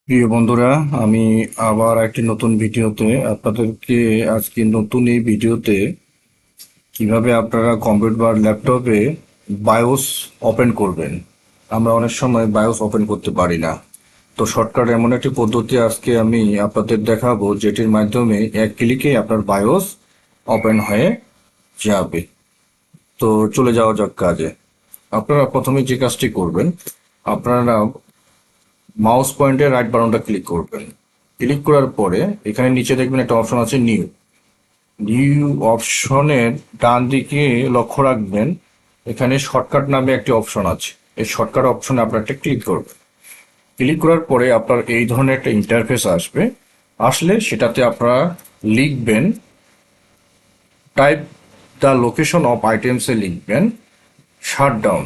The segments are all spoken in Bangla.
প্রিয় বন্ধুরা, আমি আবার একটি নতুন ভিডিওতে আপনাদেরকে আজকে নতুন এই ভিডিওতে কিভাবে আপনারা কম্পিউটার বা ল্যাপটপে বায়োস ওপেন করবেন। আমরা অনেক সময় বায়োস ওপেন করতে পারি না। তো শর্টকাট এমন একটি পদ্ধতি আজকে আমি আপনাদের দেখাবো, যেটির মাধ্যমে এক ক্লিকে আপনার বায়োস ওপেন হয়ে যাবে। তো চলে যাওয়া যাক কাজে। আপনারা প্রথমে যে কাজটি করবেন, আপনারা মাউস পয়েন্টের রাইট বাটনটা ক্লিক করবেন। ক্লিক করার পরে এখানে নিচে দেখবেন একটা অপশন আছে নিউ। নিউ অপশনের ডান দিকে লক্ষ্য রাখবেন, এখানে শর্টকাট নামে একটি অপশন আছে। এই শর্টকাট অপশনে আপনার একটা ক্লিক করবেন। ক্লিক করার পরে আপনার এই ধরনের একটা ইন্টারফেস আসবে। আসলে সেটাতে আপনারা লিখবেন, টাইপ দ্য লোকেশন অফ আইটেমসে লিখবেন শাটডাউন।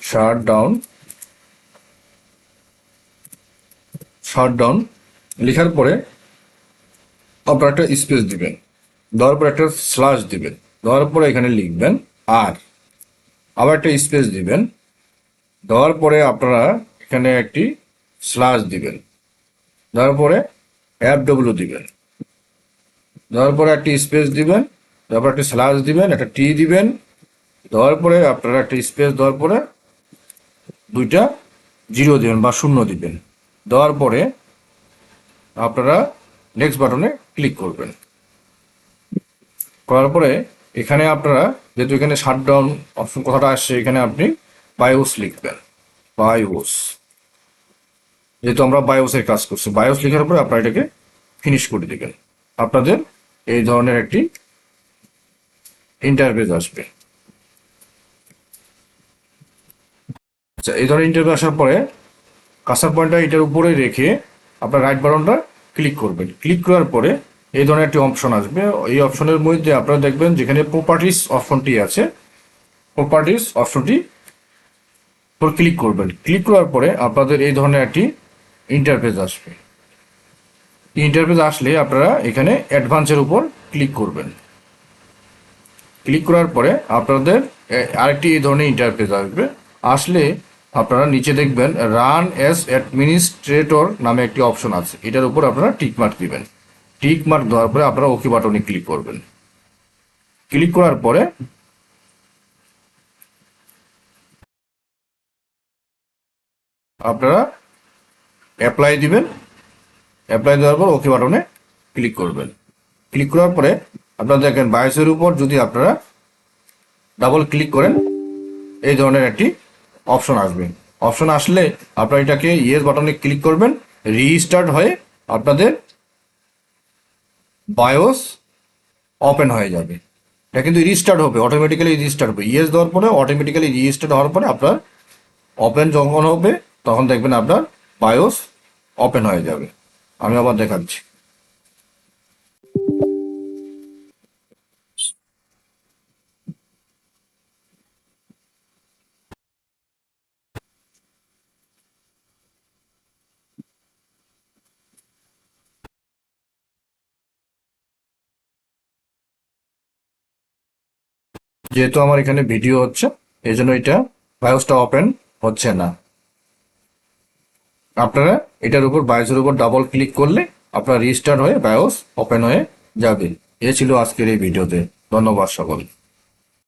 শাটডাউন শাটডাউন লেখার পরে আপনার একটা স্পেস দিবেন, দেওয়ার পরে একটা স্ল্যাশ দিবেন, দেওয়ার পরে এখানে লিখবেন আর আবার একটা স্পেস দিবেন, দেওয়ার পরে আপনারা এখানে একটি স্ল্যাশ দিবেন, দেওয়ার পরে FW দিবেন, দেওয়ার পরে একটি স্পেস দিবেন, তারপর একটা স্ল্যাশ দিবেন, একটা টি দিবেন, দেওয়ার পরে আপনারা একটা স্পেস দেওয়ার পরে দুইটা জিরো দিবেন বা শূন্য দিবেন। দেওয়ার পরে আপনারা নেক্সট বাটনে ক্লিক করবেন। করার পরে এখানে আপনারা, যেহেতু এখানে শাটডাউন অপশন কথাটা আসছে, এখানে আপনি বায়োস লিখবেন। বায়োস, যেহেতু আমরা বায়োসের কাজ করছি, বায়োস লেখার পরে আপনারা এটাকে ফিনিশ করে দেবেন। আপনাদের এই ধরনের একটি ইন্টারফেস আসবে। আচ্ছা, এই ধরনের ইন্টারফেস আসার পরে কার্সার পয়েন্টটা এটার উপরে রেখে আপনার রাইট বাটনটা ক্লিক করবেন। ক্লিক করার পরে এই ধরনের একটি অপশন আসবে। এই অপশনের মধ্যে আপনারা দেখবেন যেখানে প্রপার্টিস অপশনটি আছে, প্রপার্টিস অপশনটি পর ক্লিক করবেন। ক্লিক করার পরে আপনাদের এই ধরনের একটি ইন্টারফেস আসবে। ইন্টারফেস আসলে আপনারা এখানে অ্যাডভান্সের উপর ক্লিক করবেন। ক্লিক করার পরে আপনাদের আরেকটি এই ধরনের ইন্টারফেস আসবে। আসলে আপনারা নিচে দেখবেন রান অ্যাজ অ্যাডমিনিস্ট্রেটর নামে একটি অপশন আছে, এটার উপর আপনারা টিক মার্ক দিবেন। টিক মার্ক দেওয়ার পরে আপনারা ওকে বাটনে ক্লিক করবেন। ক্লিক করার পরে আপনারা অ্যাপ্লাই দিবেন। অ্যাপ্লাই দেওয়ার পর ওকে বাটনে ক্লিক করবেন। ক্লিক করার পরে আপনারা দেখেন বায়োসের উপর যদি আপনারা ডাবল ক্লিক করেন, এই ধরনের একটি অপশন আসবে। অপশন আসলে আপনারা এটাকে ইয়েস বাটনে ক্লিক করবেন, রিস্টার্ট হয়ে আপনাদের বায়োস ওপেন হয়ে যাবে। এটা কিন্তু রিস্টার্ট হবে, অটোমেটিক্যালি রিস্টার্ট হবে। ইয়েস দেওয়ার পরে অটোমেটিক্যালি রিস্টার্ট হওয়ার পরে আপনার ওপেন যখন হবে তখন দেখবেন আপনার বায়োস ওপেন হয়ে যাবে। আমি আবার দেখাচ্ছি। যেহেতু আমার এখানে ভিডিও হচ্ছে, এই জন্য এটা বায়োসটা ওপেন হচ্ছে না। আপনারা এটার উপর বায়োসের উপর ডাবল ক্লিক করলে আপনার রিস্টার্ট হয়ে বায়োস ওপেন হয়ে যাবে। এ ছিল আজকের এই ভিডিওতে। ধন্যবাদ সকল।